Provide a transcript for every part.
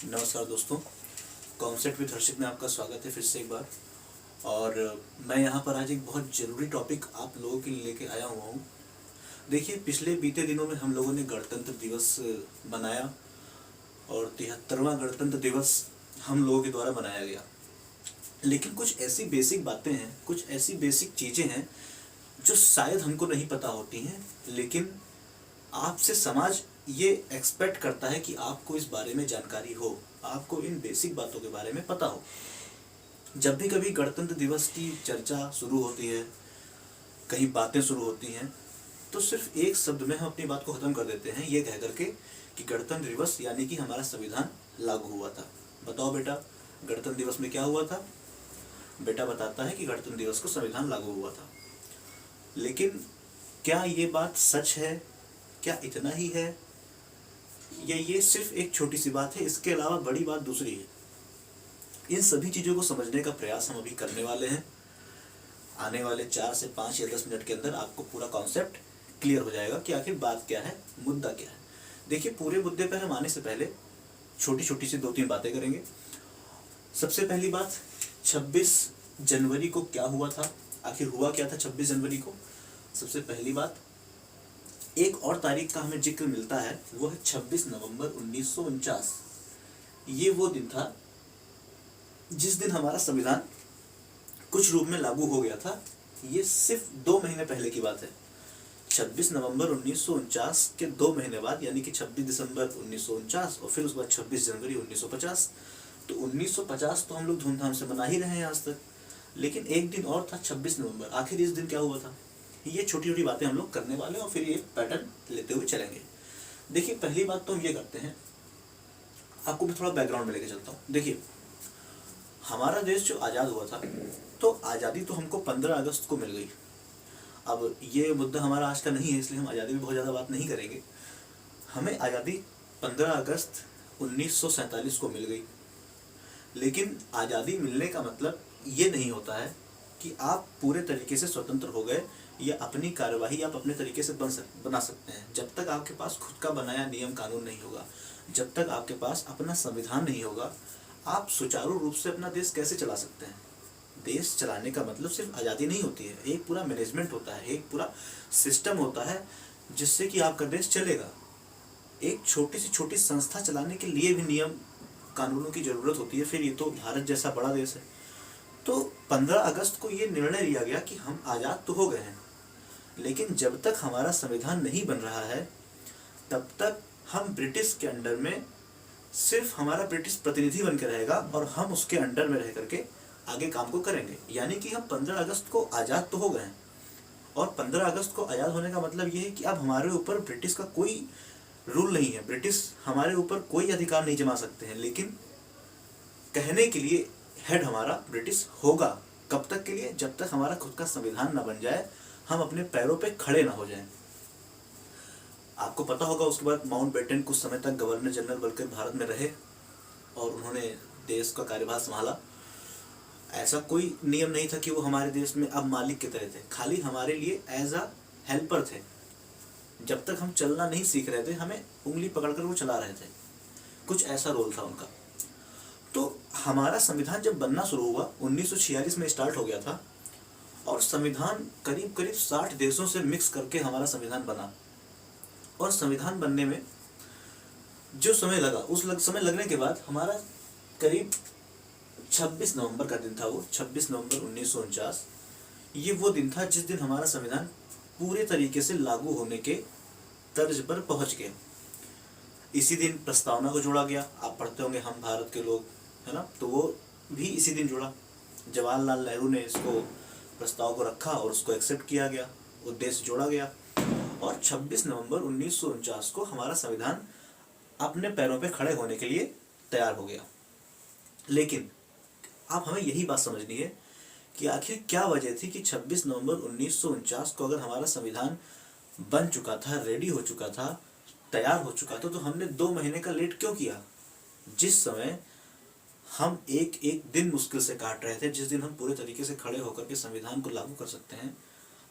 नमस्कार दोस्तों, concept with हर्षित में आपका स्वागत है फिर से एक बार। और मैं यहाँ पर आज एक बहुत ज़रूरी टॉपिक आप लोगों के लिए लेके आया हुआ हूँ। देखिए, पिछले बीते दिनों में हम लोगों ने गणतंत्र दिवस मनाया और 73वां गणतंत्र दिवस हम लोगों के द्वारा मनाया गया। लेकिन कुछ ऐसी बेसिक बातें हैं, कुछ ऐसी बेसिक चीज़ें हैं जो शायद हमको नहीं पता होती हैं, लेकिन आपसे समाज ये एक्सपेक्ट करता है कि आपको इस बारे में जानकारी हो, आपको इन बेसिक बातों के बारे में पता हो। जब भी कभी गणतंत्र दिवस की चर्चा शुरू होती है, कहीं बातें शुरू होती हैं, तो सिर्फ एक शब्द में हम अपनी बात को ख़त्म कर देते हैं, ये कह करके कि गणतंत्र दिवस यानी कि हमारा संविधान लागू हुआ था। बताओ बेटा, गणतंत्र दिवस में क्या हुआ था? बेटा बताता है कि गणतंत्र दिवस को संविधान लागू हुआ था। लेकिन क्या ये बात सच है? क्या इतना ही है? या ये सिर्फ एक छोटी सी बात है? इसके अलावा बड़ी बात दूसरी है। इन सभी चीज़ों को समझने का प्रयास हम अभी करने वाले हैं। आने वाले 4 से 5 या 10 मिनट के अंदर आपको पूरा कॉन्सेप्ट क्लियर हो जाएगा कि आखिर बात क्या है, मुद्दा क्या है। देखिए, पूरे मुद्दे पर हम आने से पहले छोटी छोटी सी 2-3 बातें करेंगे। सबसे पहली बात, 26 जनवरी को क्या हुआ था? आखिर हुआ क्या था 26 जनवरी को? सबसे पहली बात, एक और तारीख का हमें जिक्र मिलता है, वो है 26 नवंबर 1949। ये वो दिन था जिस दिन हमारा संविधान कुछ रूप में लागू हो गया था। ये सिर्फ 2 महीने पहले की बात है। 26 नवंबर 1949 के 2 महीने बाद, यानी कि 26 दिसंबर 1949 और फिर उसके बाद 26 जनवरी 1950। तो 1950 तो हम लोग धूमधाम से मना ही रहे हैं आज तक। लेकिन एक दिन और था, 26 नवंबर। आखिर इस दिन क्या हुआ था? ये छोटी छोटी बातें हम लोग करने वाले हैं और फिर ये पैटर्न लेते हुए चलेंगे। देखिए, पहली बात तो हम ये करते हैं, आपको मैं थोड़ा बैकग्राउंड में लेके चलता हूँ। देखिए, हमारा देश जो आज़ाद हुआ था, तो आज़ादी तो हमको 15 अगस्त को मिल गई। अब ये मुद्दा हमारा आज का नहीं है, इसलिए हम आज़ादी में बहुत ज़्यादा बात नहीं करेंगे। हमें आज़ादी 15 अगस्त 1947 को मिल गई। लेकिन आज़ादी मिलने का मतलब ये नहीं होता है कि आप पूरे तरीके से स्वतंत्र हो गए या अपनी कार्यवाही आप अपने तरीके से बना सकते हैं। जब तक आपके पास खुद का बनाया नियम कानून नहीं होगा, जब तक आपके पास अपना संविधान नहीं होगा, आप सुचारू रूप से अपना देश कैसे चला सकते हैं? देश चलाने का मतलब सिर्फ आज़ादी नहीं होती है, एक पूरा मैनेजमेंट होता है, एक पूरा सिस्टम होता है जिससे कि आपका देश चलेगा। एक छोटी सी छोटी संस्था चलाने के लिए भी नियम कानूनों की ज़रूरत होती है, फिर ये तो भारत जैसा बड़ा देश है। तो 15 अगस्त को ये निर्णय लिया गया कि हम आज़ाद तो हो गए हैं, लेकिन जब तक हमारा संविधान नहीं बन रहा है, तब तक हम ब्रिटिश के अंडर में सिर्फ हमारा ब्रिटिश प्रतिनिधि बन के रहेगा और हम उसके अंडर में रह करके आगे काम को करेंगे। यानी कि हम 15 अगस्त को आज़ाद तो हो गए हैं, और 15 अगस्त को आज़ाद होने का मतलब ये है कि अब हमारे ऊपर ब्रिटिश का कोई रूल नहीं है, ब्रिटिश हमारे ऊपर कोई अधिकार नहीं जमा सकते हैं। लेकिन कहने के लिए हेड हमारा ब्रिटिश होगा। कब तक के लिए? जब तक हमारा खुद का संविधान ना बन जाए, हम अपने पैरों पे खड़े ना हो जाएं। आपको पता होगा, उसके बाद माउंटबेटन कुछ समय तक गवर्नर जनरल बनकर भारत में रहे और उन्होंने देश का कार्यभार संभाला। ऐसा कोई नियम नहीं था कि वो हमारे देश में अब मालिक की तरह थे, खाली हमारे लिए एज अ हेल्पर थे। जब तक हम चलना नहीं सीख रहे थे, हमें उंगली पकड़कर वो चला रहे थे, कुछ ऐसा रोल था उनका। तो हमारा संविधान जब बनना शुरू हुआ, 1946 में स्टार्ट हो गया था, और संविधान करीब करीब 60 देशों से मिक्स करके हमारा संविधान बना। और संविधान बनने में जो समय लगा, उस समय लगने के बाद हमारा करीब 26 नवंबर का दिन था। वो 26 नवंबर 1949 ये वो दिन था जिस दिन हमारा संविधान पूरे तरीके से लागू होने के तर्ज पर पहुंच गया। इसी दिन प्रस्तावना को जोड़ा गया। आप पढ़ते होंगे हम भारत के लोग, है ना, तो वो भी इसी दिन जुड़ा। जवाहरलाल नेहरू ने इसको प्रस्ताव को रखा और उसको एक्सेप्ट किया गया, उद्देश्य जोड़ा गया, और 26 नवंबर 1949 को हमारा संविधान अपने पैरों पे खड़े होने के लिए तैयार हो गया। लेकिन अब हमें यही बात समझनी है कि आखिर क्या वजह थी कि 26 नवंबर 1949 को अगर हमारा संविधान बन चुका था, रेडी हो चुका था, तैयार हो चुका था, तो हमने 2 महीने का लेट क्यों किया? जिस समय हम एक एक दिन मुश्किल से काट रहे थे, जिस दिन हम पूरे तरीके से खड़े होकर के संविधान को लागू कर सकते हैं,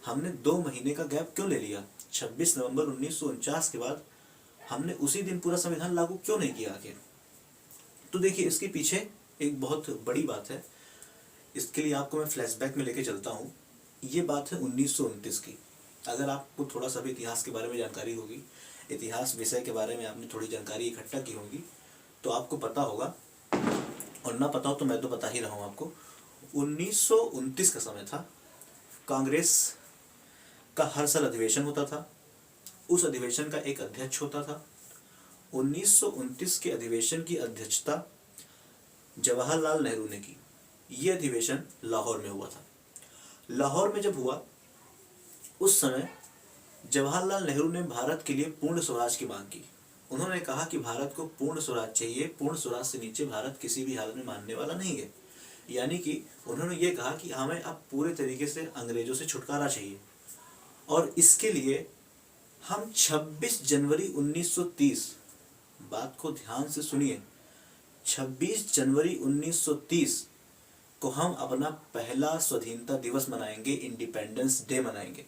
हमने 2 महीने का गैप क्यों ले लिया? 26 नवंबर 1949 के बाद हमने उसी दिन पूरा संविधान लागू क्यों नहीं किया आखिर? तो देखिए इसके पीछे एक बहुत बड़ी बात है, इसके लिए आपको मैं फ्लैशबैक में लेके चलता हूँ। ये बात है 1929 की। अगर आपको थोड़ा सा भी इतिहास के बारे में जानकारी होगी, इतिहास विषय के बारे में आपने थोड़ी जानकारी इकट्ठा की होगी, तो आपको पता होगा, और ना पता हो तो मैं तो बता ही रहा हूँ आपको। 1929 का समय था, कांग्रेस का हर साल अधिवेशन होता था, उस अधिवेशन का एक अध्यक्ष होता था। 1929 के अधिवेशन की अध्यक्षता जवाहरलाल नेहरू ने की। ये अधिवेशन लाहौर में हुआ था। लाहौर में जब हुआ, उस समय जवाहरलाल नेहरू ने भारत के लिए पूर्ण स्वराज की मांग की। उन्होंने कहा कि भारत को पूर्ण स्वराज चाहिए, पूर्ण स्वराज से नीचे भारत किसी भी हालत में मानने वाला नहीं है। यानी कि उन्होंने ये कहा कि हमें अब पूरे तरीके से अंग्रेजों से छुटकारा चाहिए, और इसके लिए हम 26 जनवरी 1930, बात को ध्यान से सुनिए, 26 जनवरी 1930 को हम अपना पहला स्वाधीनता दिवस मनाएंगे, इंडिपेंडेंस डे मनाएंगे,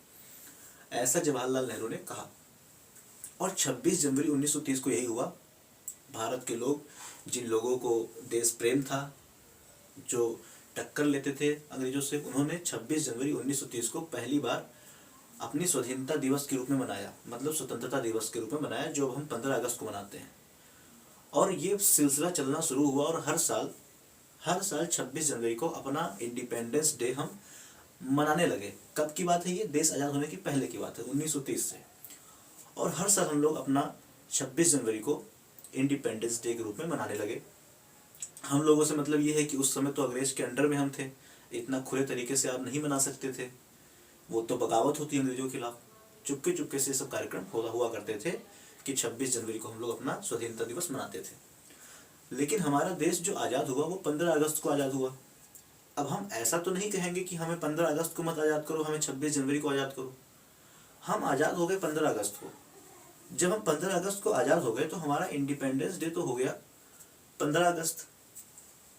ऐसा जवाहरलाल नेहरू ने कहा। और 26 जनवरी 1930 को यही हुआ। भारत के लोग, जिन लोगों को देश प्रेम था, जो टक्कर लेते थे अंग्रेजों से, उन्होंने 26 जनवरी 1930 को पहली बार अपनी स्वाधीनता दिवस के रूप में मनाया, मतलब स्वतंत्रता दिवस के रूप में मनाया, जो हम 15 अगस्त को मनाते हैं। और ये सिलसिला चलना शुरू हुआ, और हर साल 26 जनवरी को अपना इंडिपेंडेंस डे हम मनाने लगे। कब की बात है ये? देश आज़ाद होने की पहले की बात है, 1930 से। और हर साल हम लोग अपना 26 जनवरी को इंडिपेंडेंस डे के रूप में मनाने लगे। हम लोगों से मतलब ये है कि उस समय तो अंग्रेज के अंडर में हम थे, इतना खुले तरीके से आप नहीं मना सकते थे, वो तो बगावत होती है अंग्रेजों के खिलाफ। चुपके चुपके से सब कार्यक्रम हुआ करते थे कि 26 जनवरी को हम लोग अपना स्वाधीनता दिवस मनाते थे। लेकिन हमारा देश जो आज़ाद हुआ वो 15 अगस्त को आज़ाद हुआ। अब हम ऐसा तो नहीं कहेंगे कि हमें 15 अगस्त को मत आज़ाद करो, हमें 26 जनवरी को आज़ाद करो। हम आज़ाद हो गए 15 अगस्त को। जब हम 15 अगस्त को आज़ाद हो गए तो हमारा इंडिपेंडेंस डे तो हो गया 15 अगस्त।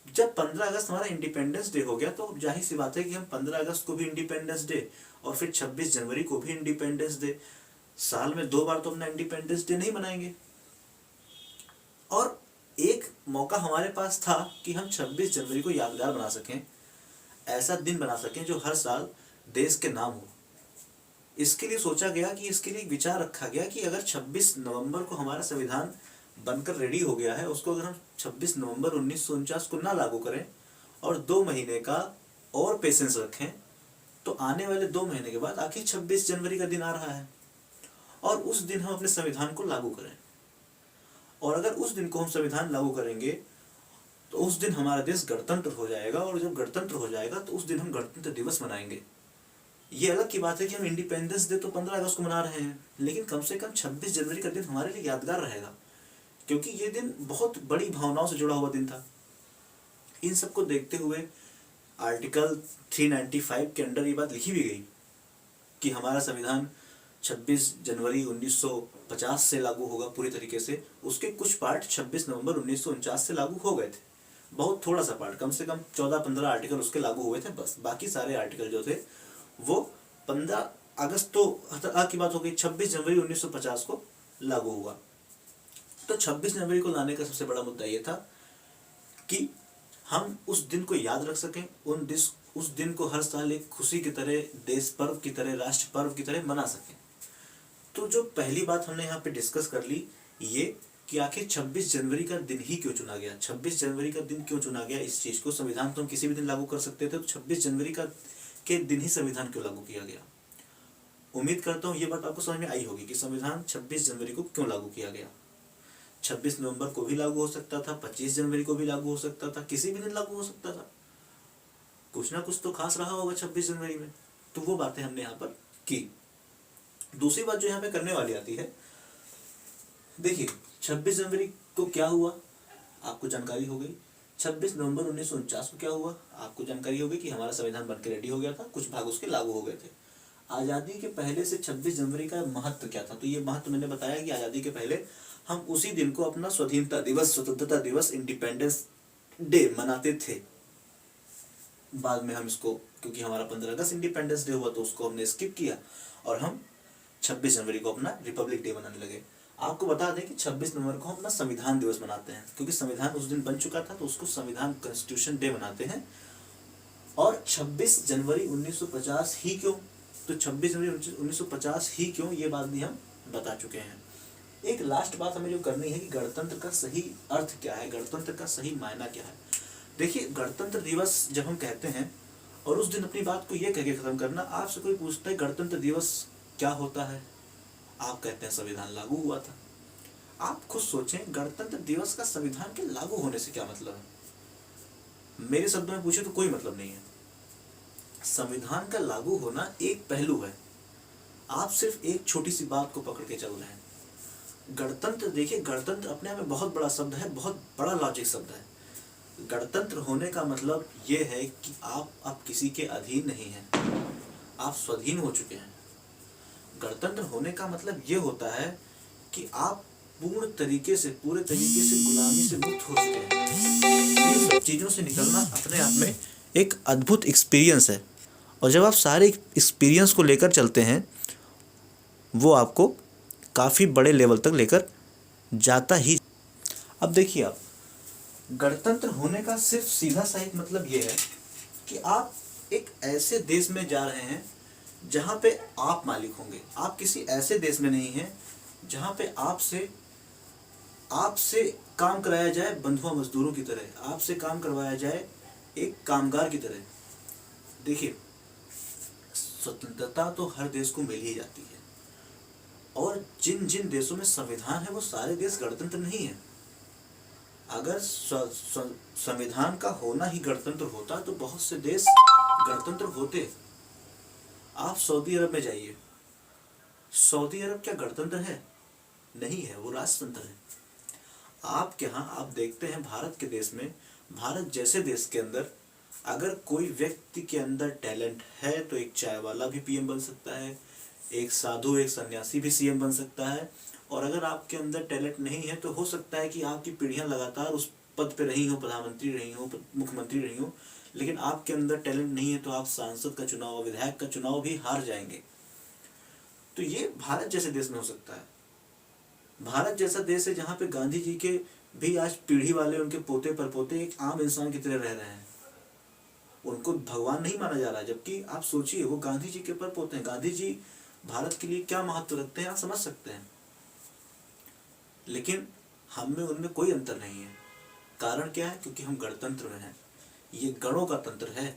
जब 15 अगस्त हमारा इंडिपेंडेंस डे हो गया, तो जाहिर सी बात है कि हम 15 अगस्त को भी इंडिपेंडेंस डे और फिर 26 जनवरी को भी इंडिपेंडेंस डे, साल में 2 बार तो अपना इंडिपेंडेंस डे नहीं मनाएंगे। और एक मौका हमारे पास था कि हम 26 जनवरी को यादगार बना सकें, ऐसा दिन बना सकें जो हर साल देश के नाम हो। इसके लिए सोचा गया कि इसके लिए विचार रखा गया कि अगर 26 नवंबर को हमारा संविधान बनकर रेडी हो गया है, उसको अगर हम 26 नवंबर 1949 को ना लागू करें और 2 महीने का और पेशेंस रखें, तो आने वाले 2 महीने के बाद आखिर 26 जनवरी का दिन आ रहा है, और उस दिन हम अपने संविधान को लागू करें। और अगर उस दिन को हम संविधान लागू करेंगे तो उस दिन हमारा देश गणतंत्र हो जाएगा, और जब गणतंत्र हो जाएगा तो उस दिन हम गणतंत्र दिवस मनाएंगे। ये अलग की बात है कि हम इंडिपेंडेंस डे तो 15 अगस्त को मना रहे हैं, लेकिन कम से कम 26 जनवरी का दिन हमारे लिए यादगार रहेगा, क्योंकि ये दिन बहुत बड़ी भावनाओं से जुड़ा हुआ दिन था। इन सबको देखते हुए आर्टिकल 395 के अंडर ये बात लिखी भी गई कि हमारा संविधान 26 जनवरी 1950 से लागू होगा पूरी तरीके से। उसके कुछ पार्ट 26 नवंबर 1949 से लागू हो गए थे, बहुत थोड़ा सा पार्ट, कम से कम 14-15 आर्टिकल उसके लागू हुए थे बस। बाकी सारे आर्टिकल जो थे वो 15 अगस्त तो की बात हो गई, 26 जनवरी 1950 को लागू हुआ। तो 26 जनवरी को लाने का सबसे बड़ा मुद्दा ये था कि हम उस दिन को याद रख सकें, उस दिन को हर साल एक खुशी की तरह, देश पर्व की तरह, राष्ट्र पर्व की तरह मना सकें। तो जो पहली बात हमने यहाँ पे डिस्कस कर ली, ये कि आखिर 26 जनवरी का दिन ही क्यों चुना गया, 26 जनवरी का दिन क्यों चुना गया। इस चीज़ को, संविधान तो हम किसी भी दिन लागू कर सकते थे, तो 26 जनवरी के दिन ही संविधान क्यों लागू किया गया। उम्मीद करता हूँ ये बात आपको समझ में आई होगी कि संविधान 26 जनवरी को क्यों लागू किया गया। 26 नवंबर को भी लागू हो सकता था, 25 जनवरी को भी लागू हो सकता था, किसी भी दिन लागू हो सकता था। कुछ ना कुछ तो खास रहा होगा 26 जनवरी में, तो वो बातें हमने यहाँ पर की। दूसरी बात जो यहाँ पे करने वाली आती है, देखिए 26 जनवरी को क्या हुआ आपको जानकारी हो गई, 26 नवंबर 1949 को क्या हुआ आपको जानकारी हो गई कि हमारा संविधान बनकर रेडी हो गया था, कुछ भाग उसके लागू हो गए थे। आज़ादी के पहले से 26 जनवरी का महत्व क्या था, तो ये महत्व मैंने बताया कि आज़ादी के पहले हम उसी दिन को अपना स्वाधीनता दिवस, स्वतंत्रता दिवस, इंडिपेंडेंस डे मनाते थे। बाद में हम इसको, क्योंकि हमारा 15 अगस्त इंडिपेंडेंस डे हुआ तो उसको हमने स्किप किया और हम 26 जनवरी को अपना रिपब्लिक डे मनाने लगे। आपको बता दें कि 26 नवंबर को हम अपना संविधान दिवस मनाते हैं, क्योंकि संविधान उस दिन बन चुका था तो उसको संविधान कॉन्स्टिट्यूशन डे मनाते हैं। और 26 जनवरी 1950 ही क्यों, तो 26 जनवरी 1950 ही क्यों, ये बात भी हम बता चुके हैं। एक लास्ट बात हमें जो करनी है कि गणतंत्र का सही अर्थ क्या है, गणतंत्र का सही मायना क्या है। देखिए, गणतंत्र दिवस जब हम कहते हैं और उस दिन अपनी बात को ये कह के खत्म करना, आपसे कोई पूछता है गणतंत्र दिवस क्या होता है, आप कहते हैं संविधान लागू हुआ था। आप खुद सोचें, गणतंत्र दिवस का संविधान के लागू होने से क्या मतलब है। मेरे शब्दों में पूछे तो कोई मतलब नहीं है। संविधान का लागू होना एक पहलू है, आप सिर्फ एक छोटी सी बात को पकड़ के चल रहे हैं। गणतंत्र, देखिए गणतंत्र अपने आप में बहुत बड़ा शब्द है, बहुत बड़ा लॉजिक शब्द है। गणतंत्र होने का मतलब ये है कि आप अब किसी के अधीन नहीं हैं, आप स्वाधीन हो चुके हैं। गणतंत्र होने का मतलब ये होता है कि आप पूरे तरीके से गुलामी से मुक्त हो चुके हैं। इन सब चीज़ों से निकलना अपने आप में एक अद्भुत एक्सपीरियंस है, और जब आप सारे एक्सपीरियंस को लेकर चलते हैं वो आपको काफ़ी बड़े लेवल तक लेकर जाता ही। अब देखिए, आप गणतंत्र होने का सिर्फ सीधा सा एक मतलब ये है कि आप एक ऐसे देश में जा रहे हैं जहाँ पे आप मालिक होंगे। आप किसी ऐसे देश में नहीं हैं जहाँ पे आपसे काम कराया जाए बंधुआ मजदूरों की तरह, आपसे काम करवाया जाए एक कामगार की तरह। देखिए, स्वतंत्रता तो हर देश को मिल ही जाती है, और जिन जिन देशों में संविधान है वो सारे देश गणतंत्र नहीं है। अगर संविधान का होना ही गणतंत्र होता तो बहुत से देश गणतंत्र होते। आप सऊदी अरब में जाइए, सऊदी अरब क्या गणतंत्र है? नहीं है, वो राजतंत्र है। आपके यहाँ आप देखते हैं भारत के देश में, भारत जैसे देश के अंदर अगर कोई व्यक्ति के अंदर टैलेंट है तो एक चाय वाला भी पीएम बन सकता है, एक साधु एक सन्यासी भी सीएम बन सकता है। और अगर आपके अंदर टैलेंट नहीं है तो हो सकता है कि आपकी पीढ़ियां लगातार उस पद पे रही हो, प्रधानमंत्री रही हो, मुख्यमंत्री रही हो, लेकिन आपके अंदर टैलेंट नहीं है तो आप सांसद का चुनाव, विधायक का चुनाव भी हार जाएंगे। तो ये भारत जैसे देश में हो सकता है। भारत जैसा देश है जहाँ पे गांधी जी के भी आज पीढ़ी वाले, उनके पोते परपोते एक आम इंसान की तरह रह रहे हैं, उनको भगवान नहीं माना जा रहा है। जबकि आप सोचिए, वो गांधी जी के परपोते हैं। गांधी जी भारत के लिए क्या महत्व रखते हैं आप समझ सकते हैं, लेकिन हम में उनमें कोई अंतर नहीं है। कारण क्या है? क्योंकि हम गणतंत्र में हैं। ये गणों का तंत्र है,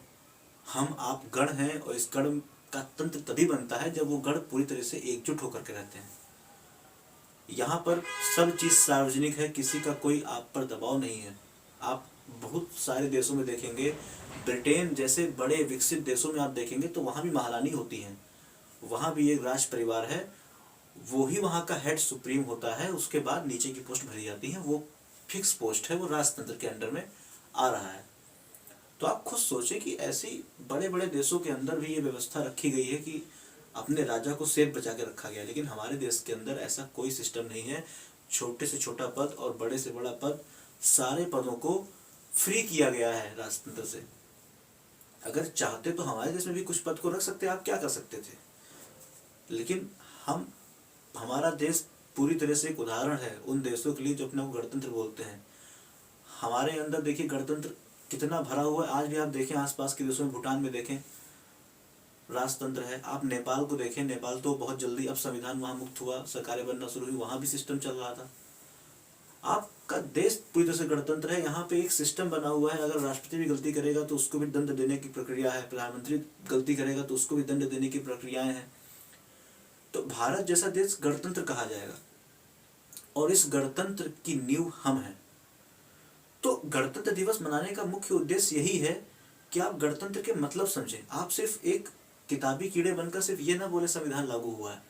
हम आप गण हैं, और इस गण का तंत्र तभी बनता है जब वो गण पूरी तरह से एकजुट होकर के रहते हैं। यहाँ पर सब चीज़ सार्वजनिक है, किसी का कोई आप पर दबाव नहीं है। आप बहुत सारे देशों में देखेंगे, ब्रिटेन जैसे बड़े विकसित देशों में आप देखेंगे तो वहाँ भी महारानी होती हैं, वहाँ भी एक राज परिवार है, वो ही वहाँ का हेड सुप्रीम होता है, उसके बाद नीचे की पोस्ट भरी जाती है, वो फिक्स पोस्ट है, वो राजतंत्र के अंडर में आ रहा है। तो आप खुद सोचें कि ऐसी बड़े बड़े देशों के अंदर भी ये व्यवस्था रखी गई है कि अपने राजा को सेफ बचा के रखा गया, लेकिन हमारे देश के अंदर ऐसा कोई सिस्टम नहीं है। छोटे से छोटा पद और बड़े से बड़ा पद, सारे पदों को फ्री किया गया है राजतंत्र से। अगर चाहते तो हमारे देश में भी कुछ पद को रख सकते, आप क्या कर सकते थे, लेकिन हमारा देश पूरी तरह से एक उदाहरण है उन देशों के लिए जो अपने को गणतंत्र बोलते हैं। हमारे अंदर देखिए गणतंत्र कितना भरा हुआ है। आज भी आप देखें, आसपास के देशों में, भूटान में देखें राजतंत्र है। आप नेपाल को देखें, नेपाल तो बहुत जल्दी अब संविधान वहाँ मुक्त हुआ, सरकारें बनना शुरू हुई, वहाँ भी सिस्टम चल रहा था। आपका देश पूरी तरह से गणतंत्र है, यहाँ पे एक सिस्टम बना हुआ है। अगर राष्ट्रपति भी गलती करेगा तो उसको भी दंड देने की प्रक्रिया है, प्रधानमंत्री गलती करेगा तो उसको भी दंड देने की प्रक्रियाएं हैं। तो भारत जैसा देश गणतंत्र कहा जाएगा, और इस गणतंत्र की नींव हम हैं। तो गणतंत्र दिवस मनाने का मुख्य उद्देश्य यही है कि आप गणतंत्र के मतलब समझें। आप सिर्फ एक किताबी कीड़े बनकर सिर्फ ये ना बोले संविधान लागू हुआ है।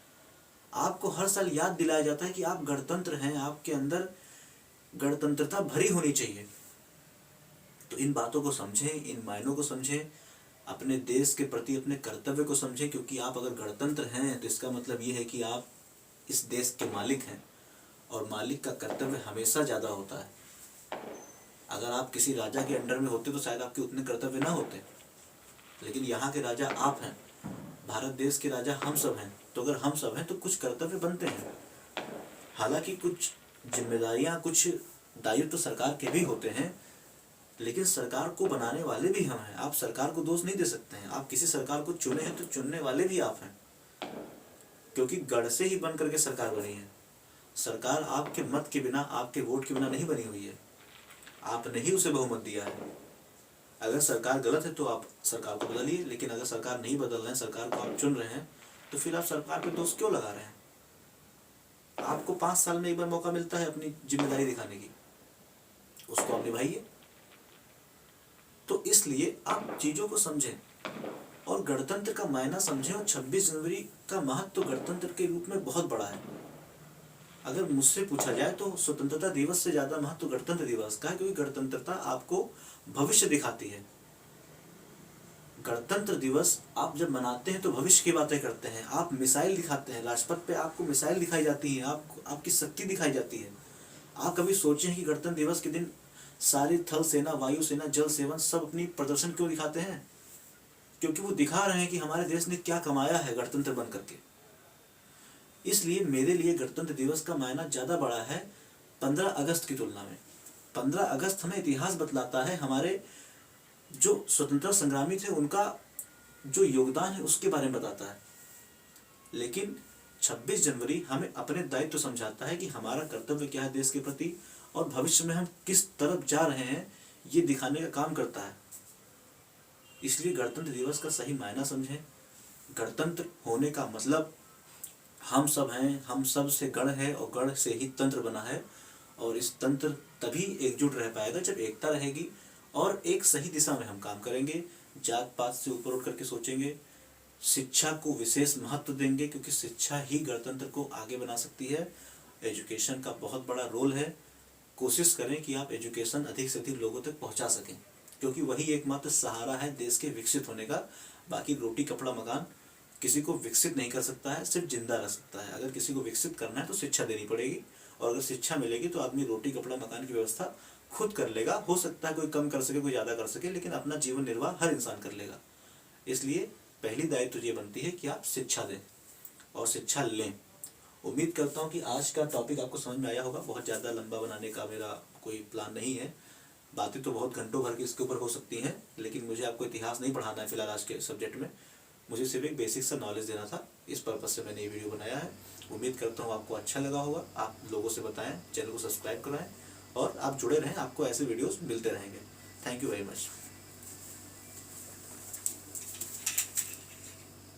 आपको हर साल याद दिलाया जाता है कि आप गणतंत्र हैं, आपके अंदर गणतंत्रता भरी होनी चाहिए। तो इन बातों को समझें, इन मायनों को समझें, अपने देश के प्रति अपने कर्तव्य को समझें, क्योंकि आप अगर गणतंत्र हैं तो इसका मतलब ये है कि आप इस देश के मालिक हैं, और मालिक का कर्तव्य हमेशा ज़्यादा होता है। अगर आप किसी राजा के अंडर में होते तो शायद आपके उतने कर्तव्य ना होते, लेकिन यहाँ के राजा आप हैं, भारत देश के राजा हम सब हैं। तो अगर हम सब हैं तो कुछ कर्तव्य बनते हैं। हालांकि कुछ जिम्मेदारियां, कुछ दायित्व तो सरकार के भी होते हैं, लेकिन सरकार को बनाने वाले भी हम हैं। आप सरकार को दोष नहीं दे सकते हैं। आप किसी सरकार को चुने हैं तो चुनने वाले भी आप हैं, क्योंकि गढ़ से ही बन करके सरकार बनी है। सरकार आपके मत के बिना, आपके वोट के बिना नहीं बनी हुई है, आपने ही उसे बहुमत दिया है। अगर सरकार गलत है तो आप सरकार को बदलिए, लेकिन अगर सरकार नहीं बदल रहे हैं, सरकार को आप चुन रहे हैं, तो फिर आप सरकार पे दोष क्यों लगा रहे हैं? आपको 5 साल में एक बार मौका मिलता है अपनी जिम्मेदारी दिखाने की, उसको आप निभाइए। तो इसलिए आप चीज़ों को समझें और गणतंत्र का मायना समझें। और 26 जनवरी का महत्व तो गणतंत्र के रूप में बहुत बड़ा है। अगर मुझसे पूछा जाए तो स्वतंत्रता दिवस से ज़्यादा महत्व गणतंत्र दिवस का है, क्योंकि गणतंत्रता आपको भविष्य दिखाती है। गणतंत्र दिवस आप जब मनाते हैं तो भविष्य की बातें करते हैं। आप मिसाइल दिखाते हैं, राजपथ पे आपको मिसाइल दिखाई जाती है, आपकी शक्ति दिखाई जाती है। आप कभी सोचे हैं कि गणतंत्र दिवस के दिन सारी थल सेना, वायु सेना, जल सेवन सब अपनी प्रदर्शन क्यों दिखाते हैं? क्योंकि वो दिखा रहे हैं कि हमारे देश ने क्या कमाया है गणतंत्र बन करके। इसलिए मेरे लिए गणतंत्र दिवस का मायना ज़्यादा बड़ा है 15 अगस्त की तुलना में। 15 अगस्त हमें इतिहास बतलाता है, हमारे जो स्वतंत्रता संग्रामी थे उनका जो योगदान है उसके बारे में बताता है। लेकिन 26 जनवरी हमें अपने दायित्व समझाता है कि हमारा कर्तव्य क्या है देश के प्रति, और भविष्य में हम किस तरफ जा रहे हैं ये दिखाने का काम करता है। इसलिए गणतंत्र दिवस का सही मायना समझें। गणतंत्र होने का मतलब हम सब हैं, हम सब से गण है और गण से ही तंत्र बना है। और इस तंत्र तभी एकजुट रह पाएगा जब एकता रहेगी और एक सही दिशा में हम काम करेंगे। जात पात से ऊपर उठ करके सोचेंगे, शिक्षा को विशेष महत्व देंगे, क्योंकि शिक्षा ही गणतंत्र को आगे बना सकती है। एजुकेशन का बहुत बड़ा रोल है। कोशिश करें कि आप एजुकेशन अधिक से अधिक लोगों तक पहुंचा सकें, क्योंकि वही एकमात्र सहारा है देश के विकसित होने का। बाकी रोटी कपड़ा मकान किसी को विकसित नहीं कर सकता है, सिर्फ जिंदा रह सकता है। अगर किसी को विकसित करना है तो शिक्षा देनी पड़ेगी, और अगर शिक्षा मिलेगी तो आदमी रोटी कपड़ा मकान की व्यवस्था खुद कर लेगा। हो सकता है कोई कम कर सके, कोई ज़्यादा कर सके, लेकिन अपना जीवन निर्वाह हर इंसान कर लेगा। इसलिए पहली दायित्व ये बनती है कि आप शिक्षा दें और शिक्षा लें। उम्मीद करता हूँ कि आज का टॉपिक आपको समझ में आया होगा। बहुत ज़्यादा लंबा बनाने का मेरा कोई प्लान नहीं है। बातें तो बहुत घंटों भर की इसके ऊपर हो सकती हैं, लेकिन मुझे आपको इतिहास नहीं पढ़ाना है फिलहाल आज के सब्जेक्ट में। मुझे सिर्फ एक बेसिक सा नॉलेज देना था, इस पर्पज़ से मैंने ये वीडियो बनाया है। उम्मीद करता हूँ आपको अच्छा लगा होगा। आप लोगों से बताएं, चैनल को सब्सक्राइब कराएं और आप जुड़े रहें, आपको ऐसे वीडियोस मिलते रहेंगे। Thank you very much.